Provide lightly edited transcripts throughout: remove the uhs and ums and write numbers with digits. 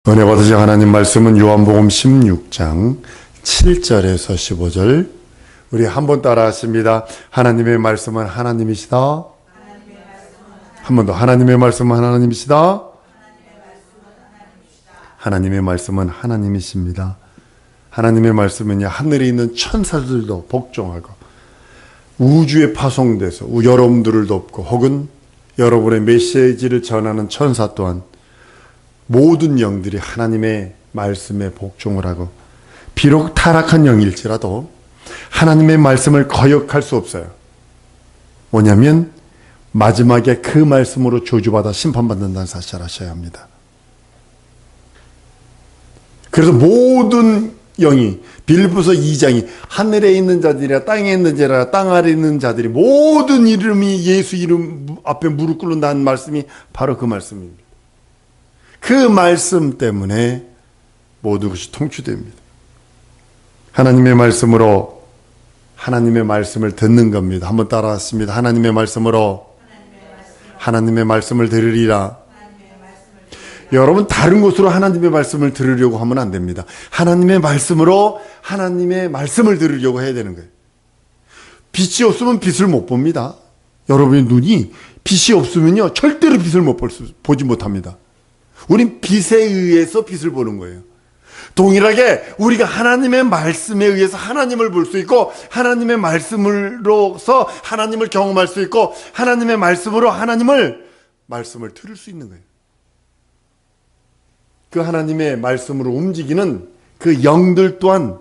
은혜 받으신 하나님 말씀은 요한복음 16장 7절에서 15절. 우리 한번 따라 하십니다. 하나님의 말씀은 하나님이시다. 한 번 더. 하나님의 말씀은 하나님이시다. 하나님의 말씀은 하나님이십니다. 하나님의 말씀은요, 하늘에 있는 천사들도 복종하고 우주에 파송돼서 여러분들을 돕고 혹은 여러분의 메시지를 전하는 천사 또한 모든 영들이 하나님의 말씀에 복종을 하고, 비록 타락한 영일지라도 하나님의 말씀을 거역할 수 없어요. 뭐냐면 마지막에 그 말씀으로 저주받아 심판받는다는 사실을 아셔야 합니다. 그래서 모든 영이, 빌립보서 2장이 하늘에 있는 자들이라 땅에 있는 자들이라 땅 아래에 있는 자들이 모든 이름이 예수 이름 앞에 무릎 꿇는다는 말씀이 바로 그 말씀입니다. 그 말씀 때문에 모든 것이 통치됩니다. 하나님의 말씀으로 하나님의 말씀을 듣는 겁니다. 한번 따라하십니다. 하나님의 말씀으로 하나님의 말씀을 들으리라. 여러분, 다른 곳으로 하나님의 말씀을 들으려고 하면 안 됩니다. 하나님의 말씀으로 하나님의 말씀을 들으려고 해야 되는 거예요. 빛이 없으면 빛을 못 봅니다. 여러분의 눈이 빛이 없으면요, 절대로 빛을 보지 못합니다. 우린 빛에 의해서 빛을 보는 거예요. 동일하게 우리가 하나님의 말씀에 의해서 하나님을 볼 수 있고, 하나님의 말씀으로서 하나님을 경험할 수 있고, 하나님의 말씀으로 말씀을 들을 수 있는 거예요. 그 하나님의 말씀으로 움직이는 그 영들 또한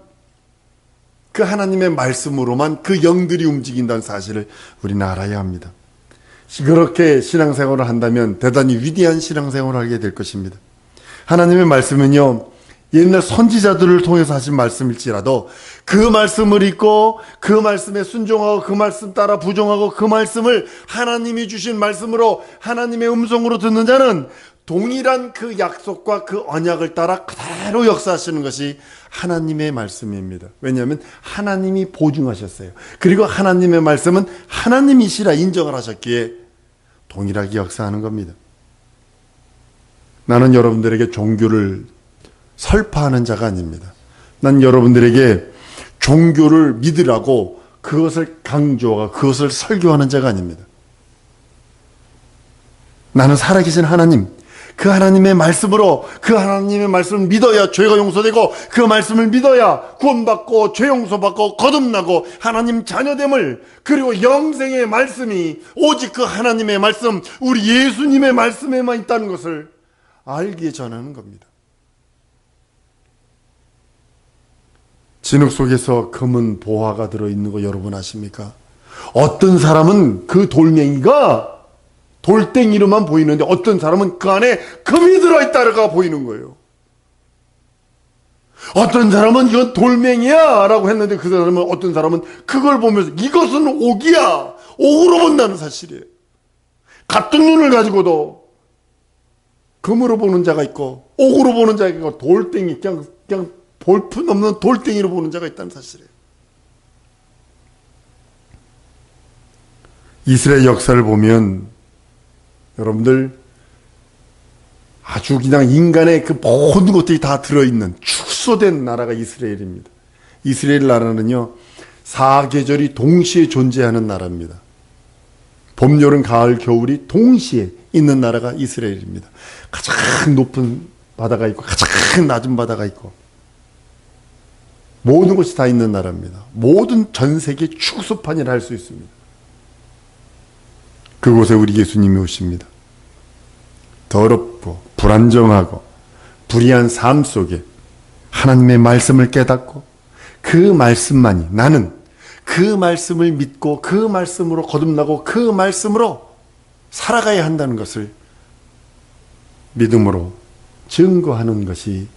그 하나님의 말씀으로만 그 영들이 움직인다는 사실을 우리는 알아야 합니다. 그렇게 신앙생활을 한다면 대단히 위대한 신앙생활을 하게 될 것입니다. 하나님의 말씀은요, 옛날 선지자들을 통해서 하신 말씀일지라도 그 말씀을 읽고 그 말씀에 순종하고 그 말씀 따라 부종하고 그 말씀을 하나님이 주신 말씀으로 하나님의 음성으로 듣는 자는 동일한 그 약속과 그 언약을 따라 그대로 역사하시는 것이 하나님의 말씀입니다. 왜냐하면 하나님이 보증하셨어요. 그리고 하나님의 말씀은 하나님이시라 인정을 하셨기에 동일하게 역사하는 겁니다. 나는 여러분들에게 종교를 설파하는 자가 아닙니다. 난 여러분들에게 종교를 믿으라고 그것을 강조하고 그것을 설교하는 자가 아닙니다. 나는 살아계신 하나님, 그 하나님의 말씀으로 그 하나님의 말씀을 믿어야 죄가 용서되고 그 말씀을 믿어야 구원받고 죄 용서받고 거듭나고 하나님 자녀됨을, 그리고 영생의 말씀이 오직 그 하나님의 말씀, 우리 예수님의 말씀에만 있다는 것을 알기에 전하는 겁니다. 진흙 속에서 검은 보화가 들어있는 거 여러분 아십니까? 어떤 사람은 그 돌멩이가 돌덩이로만 보이는데 어떤 사람은 그 안에 금이 들어있다가 보이는 거예요. 어떤 사람은 이건 돌멩이야 라고 했는데 그 사람은, 어떤 사람은 그걸 보면서 이것은 옥이야, 옥으로 본다는 사실이에요. 같은 눈을 가지고도 금으로 보는 자가 있고 옥으로 보는 자가 있고 돌덩이, 그냥 볼품 없는 돌덩이로 보는 자가 있다는 사실이에요. 이스라엘 역사를 보면 여러분들, 아주 그냥 인간의 그 모든 것들이 다 들어있는 축소된 나라가 이스라엘입니다. 이스라엘 나라는요, 4계절이 동시에 존재하는 나라입니다. 봄, 여름, 가을, 겨울이 동시에 있는 나라가 이스라엘입니다. 가장 높은 바다가 있고 가장 낮은 바다가 있고 모든 것이 다 있는 나라입니다. 모든 전 세계 축소판이라 할 수 있습니다. 그곳에 우리 예수님이 오십니다. 더럽고 불안정하고 불의한 삶 속에 하나님의 말씀을 깨닫고 그 말씀만이, 나는 그 말씀을 믿고 그 말씀으로 거듭나고 그 말씀으로 살아가야 한다는 것을 믿음으로 증거하는 것이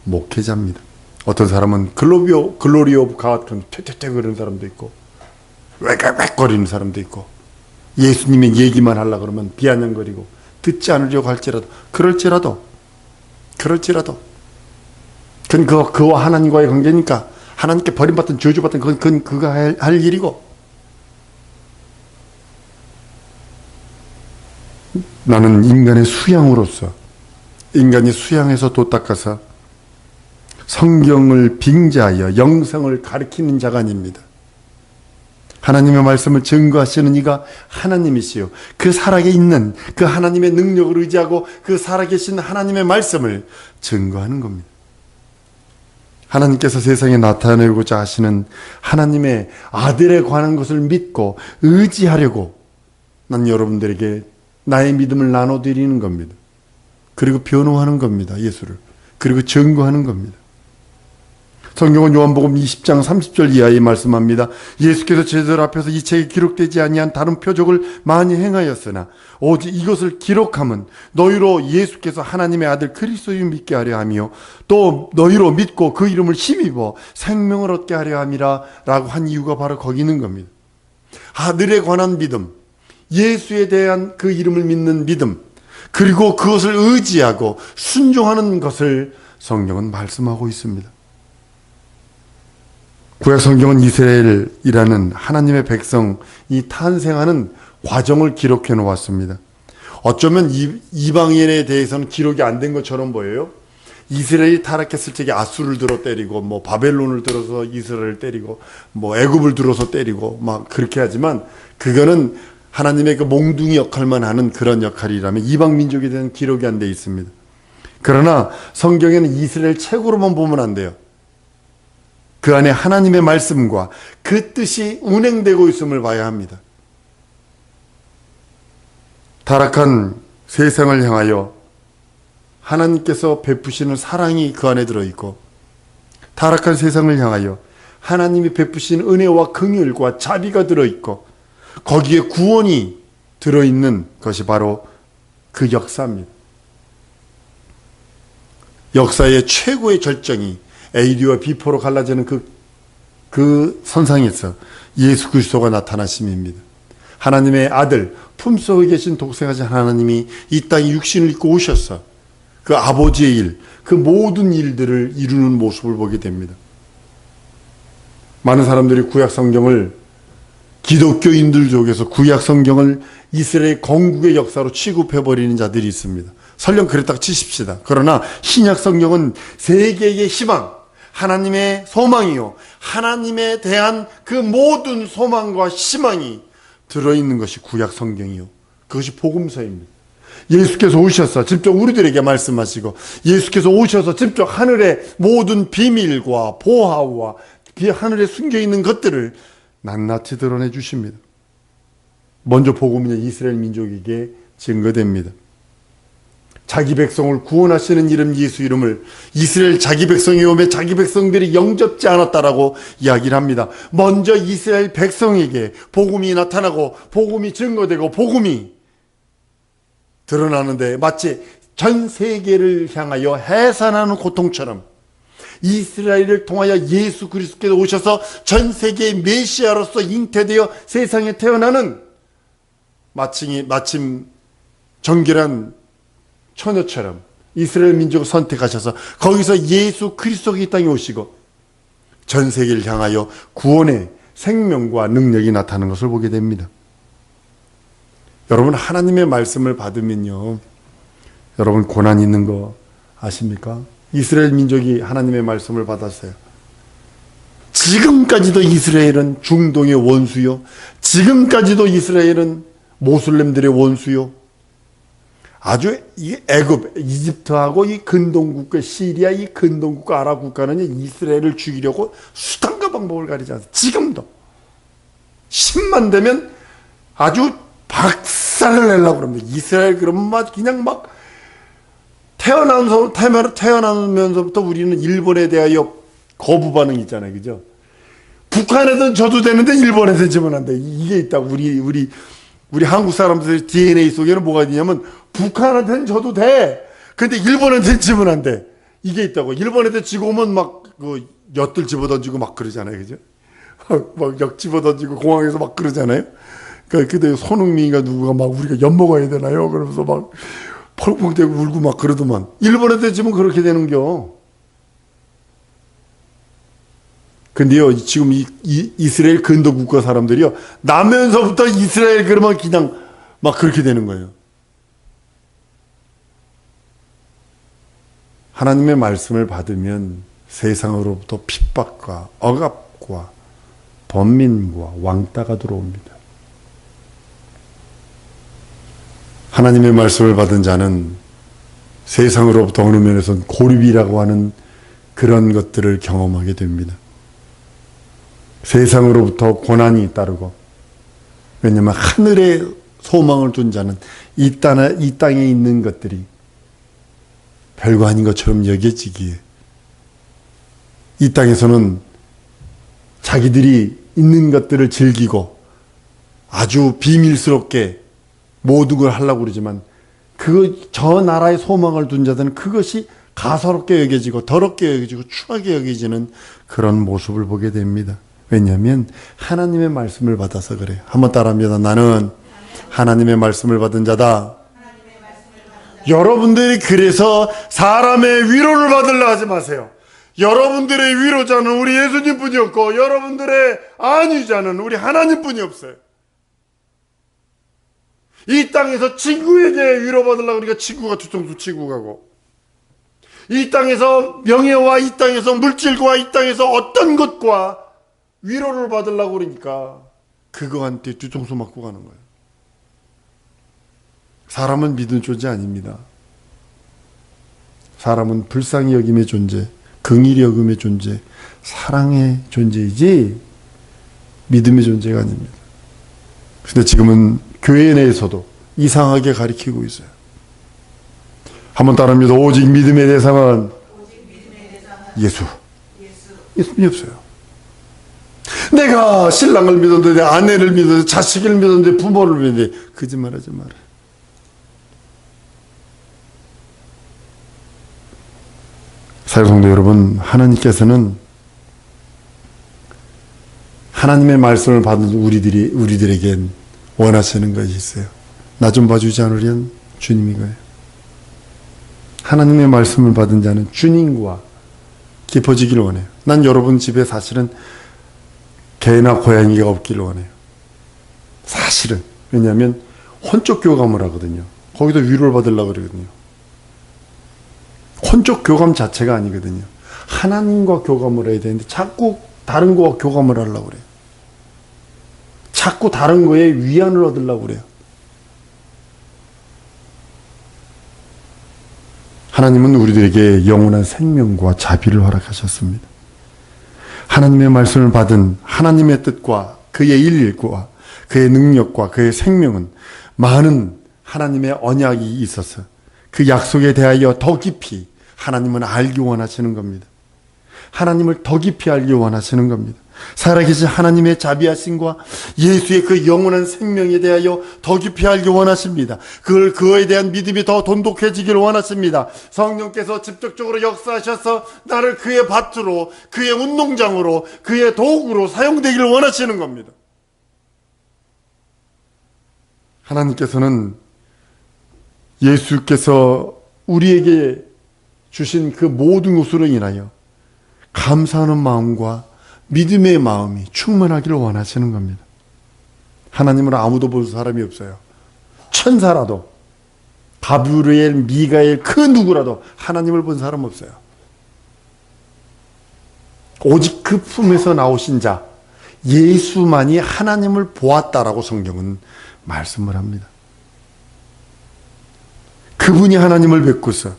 목회자입니다. 어떤 사람은 글로리 오브 갓 퇴퇴퇴 그러는 사람도 있고 웩웩거리는 사람도 있고, 예수님의 얘기만 하려고 그러면 비아냥거리고 듣지 않으려고 할지라도, 그럴지라도 그건 그와 하나님과의 관계니까, 하나님께 버림받든 저주받든 그건 그가 할 일이고, 나는 인간의 수양으로서 인간이 수양해서 도 닦아서 성경을 빙자하여 영성을 가리키는 자가 아닙니다. 하나님의 말씀을 증거하시는 이가 하나님이시요, 그 살아있는 그 하나님의 능력을 의지하고 그 살아계신 하나님의 말씀을 증거하는 겁니다. 하나님께서 세상에 나타내고자 하시는 하나님의 아들에 관한 것을 믿고 의지하려고 난 여러분들에게 나의 믿음을 나눠드리는 겁니다. 그리고 변호하는 겁니다. 예수를. 그리고 증거하는 겁니다. 성경은 요한복음 20장 30절 이하에 말씀합니다. 예수께서 제자들 앞에서 이 책에 기록되지 아니한 다른 표적을 많이 행하였으나 오직 이것을 기록함은 너희로 예수께서 하나님의 아들 그리스도를 믿게 하려 하며 또 너희로 믿고 그 이름을 힘입어 생명을 얻게 하려 함이라 라고 한 이유가 바로 거기 있는 겁니다. 아들에 관한 믿음, 예수에 대한 그 이름을 믿는 믿음, 그리고 그것을 의지하고 순종하는 것을 성경은 말씀하고 있습니다. 구약 성경은 이스라엘이라는 하나님의 백성이 탄생하는 과정을 기록해 놓았습니다. 어쩌면 이방인에 대해서는 기록이 안 된 것처럼 보여요. 이스라엘이 타락했을 적에 아수를 들어 때리고, 뭐 바벨론을 들어서 이스라엘을 때리고, 뭐 애굽을 들어서 때리고 막 그렇게 하지만 그거는 하나님의 그 몽둥이 역할만 하는 그런 역할이라면 이방 민족에 대한 기록이 안 돼 있습니다. 그러나 성경에는 이스라엘 책으로만 보면 안 돼요. 그 안에 하나님의 말씀과 그 뜻이 운행되고 있음을 봐야 합니다. 타락한 세상을 향하여 하나님께서 베푸시는 사랑이 그 안에 들어있고, 타락한 세상을 향하여 하나님이 베푸신 은혜와 긍휼과 자비가 들어있고, 거기에 구원이 들어있는 것이 바로 그 역사입니다. 역사의 최고의 절정이 AD와 비포로 갈라지는 그 선상에서 예수 그리스도가 나타나심입니다. 하나님의 아들, 품속에 계신 독생하신 하나님이 이 땅에 육신을 입고 오셔서 그 아버지의 일, 그 모든 일들을 이루는 모습을 보게 됩니다. 많은 사람들이 구약 성경을, 기독교인들 중에서 구약 성경을 이스라엘 건국의 역사로 취급해버리는 자들이 있습니다. 설령 그랬다고 치십시다. 그러나 신약 성경은 세계의 희망, 하나님의 소망이요, 하나님에 대한 그 모든 소망과 희망이 들어있는 것이 구약 성경이요, 그것이 복음서입니다. 예수께서 오셔서 직접 우리들에게 말씀하시고, 예수께서 오셔서 직접 하늘의 모든 비밀과 보화와 하늘에 숨겨있는 것들을 낱낱이 드러내 주십니다. 먼저 복음은 이스라엘 민족에게 증거됩니다. 자기 백성을 구원하시는 이름 예수 이름을 이스라엘 자기 백성이 오매 자기 백성들이 영접지 않았다라고 이야기를 합니다. 먼저 이스라엘 백성에게 복음이 나타나고 복음이 증거되고 복음이 드러나는데, 마치 전 세계를 향하여 해산하는 고통처럼 이스라엘을 통하여 예수 그리스도께서 오셔서 전 세계의 메시아로서 잉태되어 세상에 태어나는 마침 정결한 처녀처럼 이스라엘 민족을 선택하셔서 거기서 예수 그리스도가 이 땅에 오시고 전 세계를 향하여 구원의 생명과 능력이 나타나는 것을 보게 됩니다. 여러분, 하나님의 말씀을 받으면요, 여러분 고난 있는 거 아십니까? 이스라엘 민족이 하나님의 말씀을 받았어요. 지금까지도 이스라엘은 중동의 원수요, 지금까지도 이스라엘은 모슬렘들의 원수요, 아주 이 애굽, 이집트하고 이 근동국가 시리아, 이 근동국가 아랍 국가는 이스라엘을 죽이려고 수단과 방법을 가리지 않습니다. 지금도 10만 되면 아주 박살을 내려고 그럽니다. 이스라엘 그러면 막 그냥 막 태어나면서부터 우리는 일본에 대하여 거부 반응이 있잖아요, 그죠? 북한에든 져도 되는데 일본에든 지면 안 돼. 이게 있다고. 우리 한국 사람들의 DNA 속에는 뭐가 있냐면 북한한테는 져도 돼. 근데 일본한테는 지면 안 돼. 이게 있다고. 일본한테 지고 오면 막 그 엿들 집어던지고 막 그러잖아요, 그죠? 막 역 집어던지고 공항에서 막 그러잖아요. 그때 손흥민이가 누구가 막 우리가 엿 먹어야 되나요? 그러면서 막 펄펄대고 울고 막 그러더만. 일본한테 지면 그렇게 되는겨. 근데요, 지금 이스라엘 근도 국가 사람들이요, 나면서부터 이스라엘 그러면 그냥 막 그렇게 되는 거예요. 하나님의 말씀을 받으면 세상으로부터 핍박과 억압과 번민과 왕따가 들어옵니다. 하나님의 말씀을 받은 자는 세상으로부터 어느 면에서는 고립이라고 하는 그런 것들을 경험하게 됩니다. 세상으로부터 고난이 따르고, 왜냐하면 하늘에 소망을 둔 자는 이 땅에 있는 것들이 별거 아닌 것처럼 여겨지기에, 이 땅에서는 자기들이 있는 것들을 즐기고 아주 비밀스럽게 모든 걸 하려고 그러지만, 저 나라의 소망을 둔 자들은 그것이 가소롭게 여겨지고 더럽게 여겨지고 추하게 여겨지는 그런 모습을 보게 됩니다. 왜냐하면 하나님의 말씀을 받아서 그래요. 한번 따라합니다. 나는 하나님의 말씀을 받은 자다. 여러분들이 그래서 사람의 위로를 받으려 하지 마세요. 여러분들의 위로자는 우리 예수님뿐이 없고, 여러분들의 안위자는 우리 하나님뿐이 없어요. 이 땅에서 친구에게 위로받으려고 그러니까 친구가 뒤통수 치고 가고, 이 땅에서 명예와 이 땅에서 물질과 이 땅에서 어떤 것과 위로를 받으려고 그러니까 그거한테 뒤통수 맞고 가는 거예요. 사람은 믿음 존재 아닙니다. 사람은 불쌍히 여김의 존재, 긍휼히 여김의 존재, 사랑의 존재이지 믿음의 존재가 아닙니다. 근데 지금은 교회 내에서도 이상하게 가리키고 있어요. 한번 따라합니다. 오직 믿음의 대상은 예수뿐이 없어요. 내가 신랑을 믿었는데, 아내를 믿었는데, 자식을 믿었는데, 부모를 믿었는데, 거짓말하지 마라. 사랑성도 여러분, 하나님께서는 하나님의 말씀을 받은 우리들에겐 원하시는 것이 있어요. 나 좀 봐주지 않으련 주님이 거예요. 하나님의 말씀을 받은 자는 주님과 깊어지기를 원해요. 난 여러분 집에 사실은 개나 고양이가 없기를 원해요. 사실은. 왜냐하면 혼적 교감을 하거든요. 거기도 위로를 받으려고 그러거든요. 혼적 교감 자체가 아니거든요. 하나님과 교감을 해야 되는데 자꾸 다른 거와 교감을 하려고 그래요. 자꾸 다른 거에 위안을 얻으려고 그래요. 하나님은 우리들에게 영원한 생명과 자비를 허락하셨습니다. 하나님의 말씀을 받은 하나님의 뜻과 그의 일과 그의 능력과 그의 생명은 많은 하나님의 언약이 있어서 그 약속에 대하여 더 깊이 하나님은 알기 원하시는 겁니다. 하나님을 더 깊이 알기 원하시는 겁니다. 살아계신 하나님의 자비하심과 예수의 그 영원한 생명에 대하여 더 깊이 알기 원하십니다. 그거에 대한 믿음이 더 돈독해지기를 원하십니다. 성령께서 직접적으로 역사하셔서 나를 그의 밭으로, 그의 운동장으로, 그의 도구로 사용되기를 원하시는 겁니다. 하나님께서는 예수께서 우리에게 주신 그 모든 것으로 인하여 감사하는 마음과 믿음의 마음이 충만하기를 원하시는 겁니다. 하나님을 아무도 본 사람이 없어요. 천사라도, 가브리엘, 미가엘, 그 누구라도 하나님을 본 사람 없어요. 오직 그 품에서 나오신 자 예수만이 하나님을 보았다라고 성경은 말씀을 합니다. 그분이 하나님을 뵙고서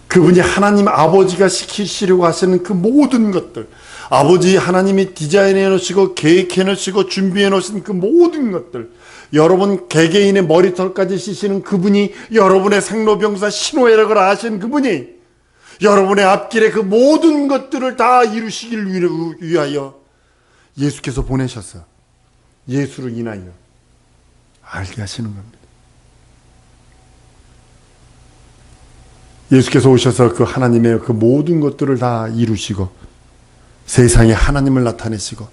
그분이 하나님 아버지가 시키시려고 하시는 그 모든 것들, 아버지 하나님이 디자인해 놓으시고 계획해 놓으시고 준비해 놓으신 그 모든 것들, 여러분 개개인의 머리털까지 씻으시는 그분이, 여러분의 생로병사 신호애락을 아신 그분이 여러분의 앞길에 그 모든 것들을 다 이루시길 위하여 예수께서 보내셨어. 예수로 인하여 알게 하시는 겁니다. 예수께서 오셔서 그 하나님의 그 모든 것들을 다 이루시고 세상에 하나님을 나타내시고,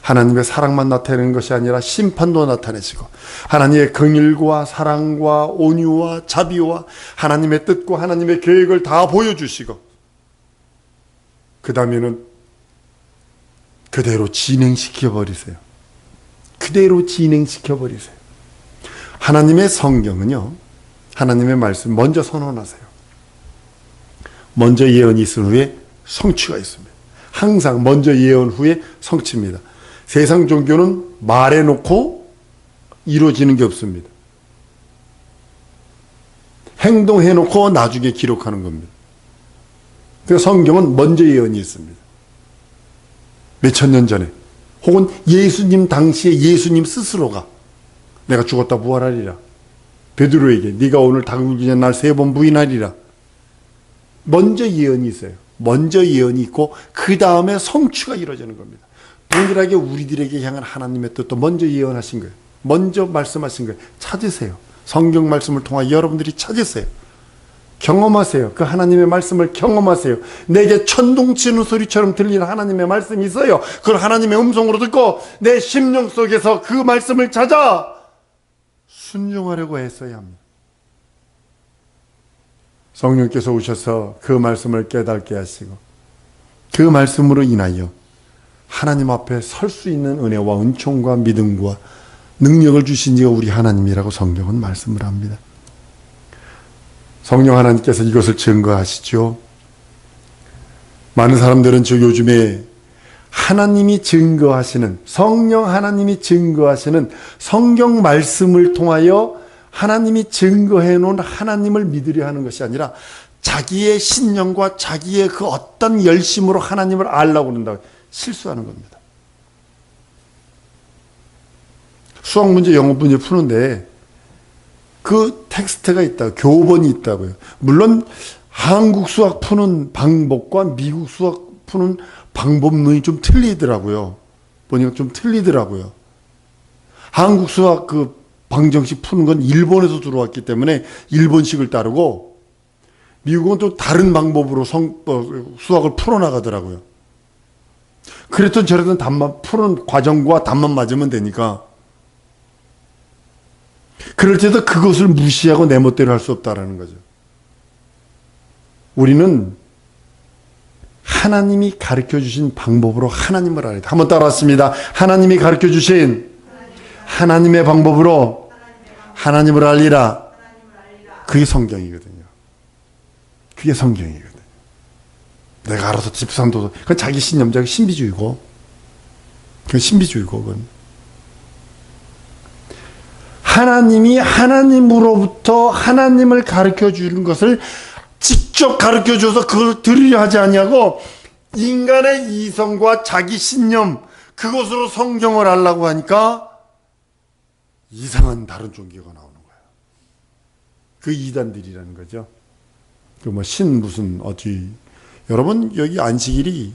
하나님의 사랑만 나타내는 것이 아니라 심판도 나타내시고, 하나님의 긍휼과 사랑과 온유와 자비와 하나님의 뜻과 하나님의 계획을 다 보여주시고, 그 다음에는 그대로 진행시켜버리세요. 그대로 진행시켜버리세요. 하나님의 성경은요, 하나님의 말씀 먼저 선언하세요. 먼저 예언이 있은 후에 성취가 있습니다. 항상 먼저 예언 후에 성취입니다. 세상 종교는 말해놓고 이루어지는 게 없습니다. 행동해놓고 나중에 기록하는 겁니다. 그래서 성경은 먼저 예언이 있습니다. 몇천 년 전에 혹은 예수님 당시에 예수님 스스로가 내가 죽었다 부활하리라. 베드로에게 네가 오늘 당분간에 날 3번 부인하리라. 먼저 예언이 있어요. 먼저 예언이 있고 그 다음에 성취가 이루어지는 겁니다. 동일하게 우리들에게 향한 하나님의 뜻도 먼저 예언하신 거예요. 먼저 말씀하신 거예요. 찾으세요. 성경 말씀을 통해 여러분들이 찾으세요. 경험하세요. 그 하나님의 말씀을 경험하세요. 내게 천둥 치는 소리처럼 들리는 하나님의 말씀이 있어요. 그걸 하나님의 음성으로 듣고 내 심령 속에서 그 말씀을 찾아 순종하려고 했어야 합니다. 성령께서 오셔서 그 말씀을 깨닫게 하시고 그 말씀으로 인하여 하나님 앞에 설 수 있는 은혜와 은총과 믿음과 능력을 주신 이가 우리 하나님이라고 성경은 말씀을 합니다. 성령 하나님께서 이것을 증거하시죠. 많은 사람들은 요즘에 하나님이 증거하시는, 성령 하나님이 증거하시는 성경 말씀을 통하여 하나님이 증거해 놓은 하나님을 믿으려 하는 것이 아니라 자기의 신념과 자기의 그 어떤 열심으로 하나님을 알려고 한다고 실수하는 겁니다. 수학 문제, 영어 문제 푸는데 그 텍스트가 있다, 교본이 있다고요. 물론 한국 수학 푸는 방법과 미국 수학 푸는 방법론이 좀 틀리더라고요. 보니까 좀 틀리더라고요. 한국 수학 그 방정식 푸는 건 일본에서 들어왔기 때문에 일본식을 따르고 미국은 또 다른 방법으로 수학을 풀어나가더라고요. 그랬던 저랬던 답만 푸는 과정과 답만 맞으면 되니까 그럴 때도 그것을 무시하고 내 멋대로 할 수 없다라는 거죠. 우리는 하나님이 가르쳐 주신 방법으로 하나님을 알아야 돼. 한번 따라왔습니다. 하나님이 가르쳐 주신 하나님의 방법으로 하나님을 알리라. 그게 성경이거든요. 그게 성경이거든요. 내가 알아서 집산도 그건 자기 신념, 자기 신비주의고, 그건 신비주의고, 그건. 하나님이 하나님으로부터 하나님을 가르쳐 주는 것을 직접 가르쳐 줘서 그걸 들으려 하지 아니하고 인간의 이성과 자기 신념 그것으로 성경을 알라고 하니까 이상한 다른 종교가 나오는 거예요. 그 이단들이라는 거죠. 그 뭐 신 무슨 어디 여러분 여기 안식일이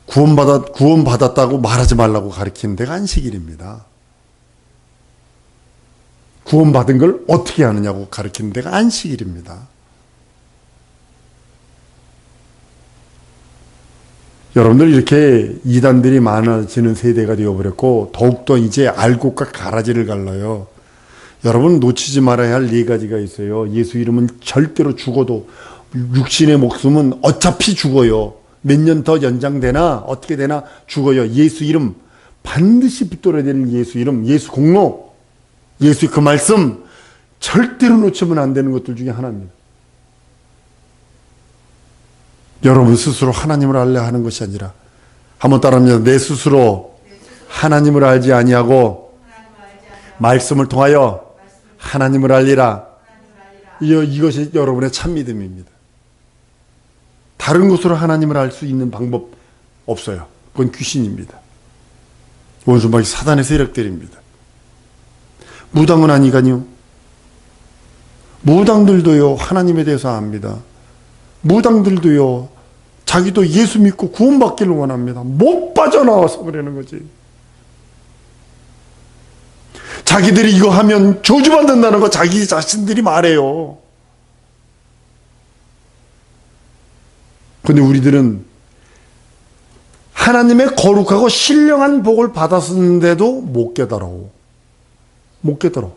구원받았다고 말하지 말라고 가르치는 데가 안식일입니다. 구원받은 걸 어떻게 하느냐고 가르치는 데가 안식일입니다. 여러분들 이렇게 이단들이 많아지는 세대가 되어버렸고 더욱더 이제 알곡과 가라지를 갈라요. 여러분 놓치지 말아야 할 4가지가 있어요. 예수 이름은 절대로 죽어도 육신의 목숨은 어차피 죽어요. 몇 년 더 연장되나 어떻게 되나 죽어요. 예수 이름 반드시 붙들어야 되는 예수 이름, 예수 공로, 예수의 그 말씀 절대로 놓치면 안 되는 것들 중에 하나입니다. 여러분 스스로 하나님을 알려 하는 것이 아니라 한번 따라합니다. 내 스스로 하나님을 알지 아니하고 말씀을 통하여 하나님을 알리라. 이것이 여러분의 참 믿음입니다. 다른 것으로 하나님을 알 수 있는 방법 없어요. 그건 귀신입니다. 원수마귀 사단의 세력들입니다. 무당은 아니가니요. 무당들도요 하나님에 대해서 압니다. 무당들도요 자기도 예수 믿고 구원받기를 원합니다. 못 빠져나와서 그러는 거지. 자기들이 이거 하면 저주받는다는 거 자기 자신들이 말해요. 근데 우리들은 하나님의 거룩하고 신령한 복을 받았었는데도 못 깨달아. 못 깨달아.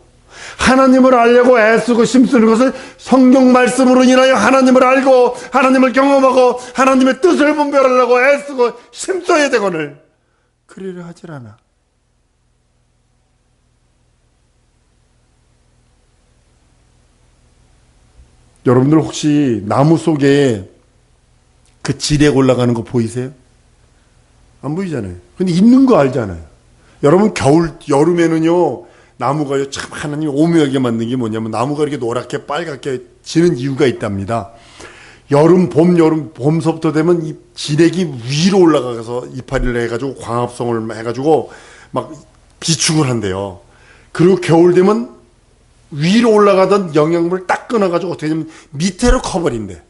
하나님을 알려고 애쓰고 힘쓰는 것을 성경 말씀으로 인하여 하나님을 알고 하나님을 경험하고 하나님의 뜻을 분별하려고 애쓰고 힘써야 되거늘 그러려 하질 않아. 여러분들 혹시 나무 속에 그 지뢰 올라가는 거 보이세요? 안 보이잖아요. 근데 있는 거 알잖아요. 여러분 여름에는요, 나무가요, 참 하나님이 오묘하게 만든 게 뭐냐면 나무가 이렇게 노랗게 빨갛게 지는 이유가 있답니다. 봄서부터 되면 이 진액이 위로 올라가서 이파리를 해가지고 광합성을 해가지고 막 비축을 한대요. 그리고 겨울 되면 위로 올라가던 영양분을 딱 끊어가지고 어떻게 되면 밑으로 커버린대.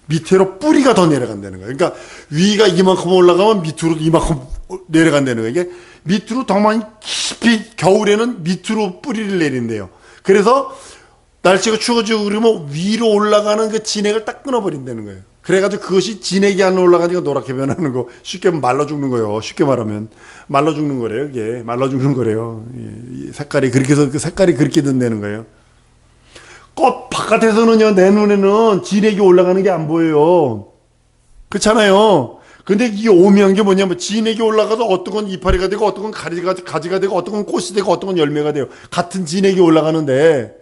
밑으로 뿌리가 더 내려간다는 거예요. 그러니까 위가 이만큼 올라가면 밑으로 이만큼 내려간다는 거예요. 이게 밑으로 더 많이 깊이 겨울에는 밑으로 뿌리를 내린대요. 그래서 날씨가 추워지고 그러면 위로 올라가는 그 진액을 딱 끊어버린다는 거예요. 그래가지고 그것이 진액이 안 올라가니까 노랗게 변하는 거. 쉽게 말라 죽는 거예요. 쉽게 말하면 말라 죽는 거래요. 이게 말라 죽는 거래요. 색깔이 그렇게 해서 그 색깔이 그렇게 된다는 거예요. 꽃 바깥에서는요, 내 눈에는 진액이 올라가는 게 안 보여요. 그렇잖아요. 근데 이게 오묘한 게 뭐냐면 진액이 올라가서 어떤 건 이파리가 되고 어떤 건 가지가 되고 어떤 건 꽃이 되고 어떤 건 열매가 돼요. 같은 진액이 올라가는데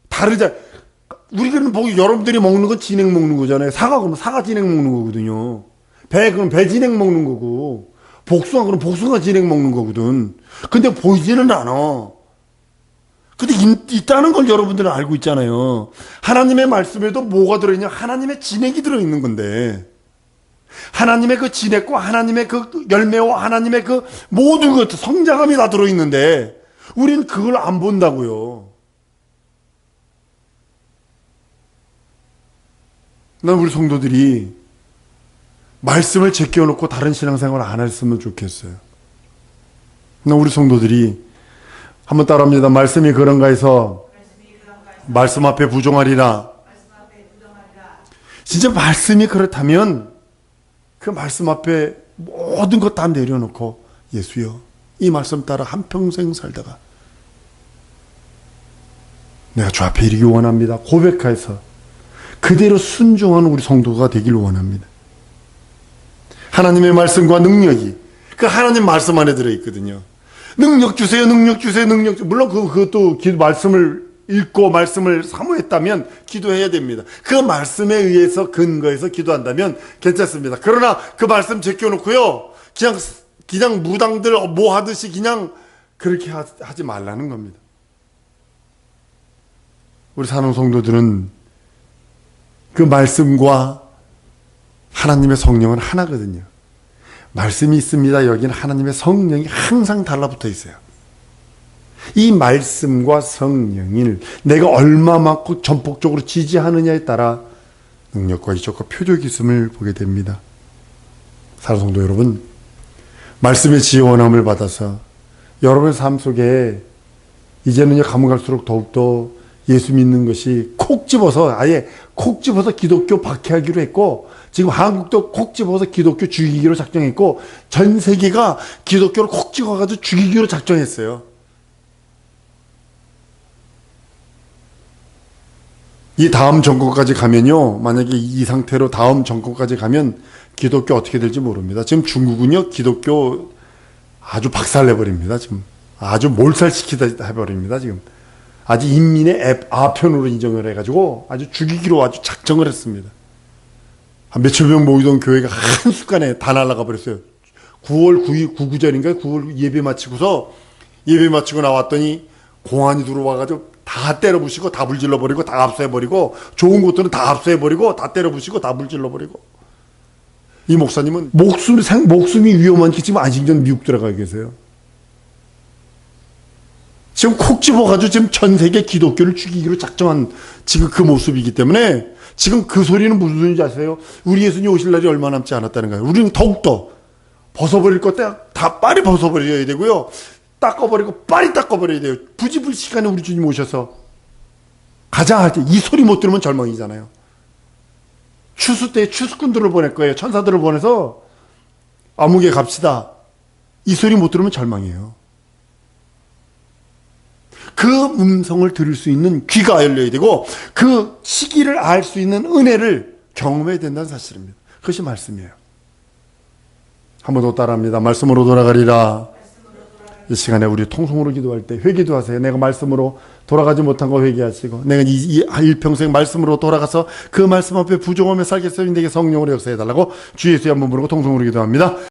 다르자. 우리는 보기 여러분들이 먹는 건 진액 먹는 거잖아요. 사과 그러면 사과 진액 먹는 거거든요. 배 그럼 배 진액 먹는 거고, 복숭아 그럼 복숭아 진액 먹는 거거든. 근데 보이지는 않아. 근데 있다는 걸 여러분들은 알고 있잖아요. 하나님의 말씀에도 뭐가 들어있냐? 하나님의 진액이 들어있는 건데, 하나님의 그 진액과 하나님의 그 열매와 하나님의 그 모든 것 성장함이 다 들어있는데 우리는 그걸 안 본다고요. 난 우리 성도들이 말씀을 제껴놓고 다른 신앙생활을 안 했으면 좋겠어요. 난 우리 성도들이 한번 따라합니다. 말씀이 그런가 해서 말씀 앞에 부정하리라. 진짜 말씀이 그렇다면 그 말씀 앞에 모든 것 다 내려놓고 예수여, 이 말씀 따라 한평생 살다가 내가 주 앞에 이르기 원합니다. 고백해서 그대로 순종하는 우리 성도가 되길 원합니다. 하나님의 말씀과 능력이 그 하나님 말씀 안에 들어있거든요. 능력 주세요, 능력 주세요, 능력 주세요. 물론 그것도 말씀을 읽고 말씀을 사모했다면 기도해야 됩니다. 그 말씀에 의해서 근거해서 기도한다면 괜찮습니다. 그러나 그 말씀 제껴놓고요, 그냥 무당들 뭐 하듯이 그냥 그렇게 하지 말라는 겁니다. 우리 사는 성도들은 그 말씀과 하나님의 성령은 하나거든요. 말씀이 있습니다. 여기는 하나님의 성령이 항상 달라붙어 있어요. 이 말씀과 성령을 내가 얼마만큼 전폭적으로 지지하느냐에 따라 능력과 이적과 표적이 있음을 보게 됩니다. 사랑하는 성도 여러분, 말씀의 지원함을 받아서 여러분의 삶 속에 이제는 가면 갈수록 더욱더 예수 믿는 것이 아예 콕 집어서 기독교 박해하기로 했고, 지금 한국도 콕 집어서 기독교 죽이기로 작정했고, 전 세계가 기독교를 콕 집어가지고 죽이기로 작정했어요. 이 다음 정권까지 가면요, 만약에 이 상태로 다음 정권까지 가면 기독교 어떻게 될지 모릅니다. 지금 중국은요, 기독교 아주 박살내버립니다. 지금 아주 몰살시키다 해버립니다. 지금 아주 인민의 아편으로 인정을 해가지고 아주 죽이기로 아주 작정을 했습니다. 한 몇천 명 모이던 교회가 한순간에 다 날아가 버렸어요. 9월 9일, 9구절인가요? 9월 예배 마치고 나왔더니 공안이 들어와가지고 다 때려부시고 다 불질러버리고 다 압수해버리고, 좋은 것들은 다 압수해버리고 다 때려부시고 다 불질러버리고. 이 목사님은 목숨이 위험하니까 지금 안식년 미국 들어가 계세요. 지금 콕 집어가지고 지금 전 세계 기독교를 죽이기로 작정한 지금 그 모습이기 때문에 지금 그 소리는 무슨 소리인지 아세요? 우리 예수님 오실 날이 얼마 남지 않았다는 거예요. 우리는 더욱더 벗어버릴 것 다 빨리 벗어버려야 되고요. 닦아버리고 빨리 닦아버려야 돼요. 부지불식간에 우리 주님 오셔서 가장 할 때 이 소리 못 들으면 절망이잖아요. 추수 때 추수꾼들을 보낼 거예요. 천사들을 보내서 암흑에 갑시다. 이 소리 못 들으면 절망이에요. 그 음성을 들을 수 있는 귀가 열려야 되고 그 시기를 알 수 있는 은혜를 경험해야 된다는 사실입니다. 그것이 말씀이에요. 한 번 더 따라합니다. 말씀으로 돌아가리라. 이 시간에 우리 통성으로 기도할 때 회개도 하세요. 내가 말씀으로 돌아가지 못한 거 회개하시고, 내가 일평생 말씀으로 돌아가서 그 말씀 앞에 부정하며 살겠어요. 내게 성령으로 역사해달라고 주 예수의 한번 부르고 통성으로 기도합니다.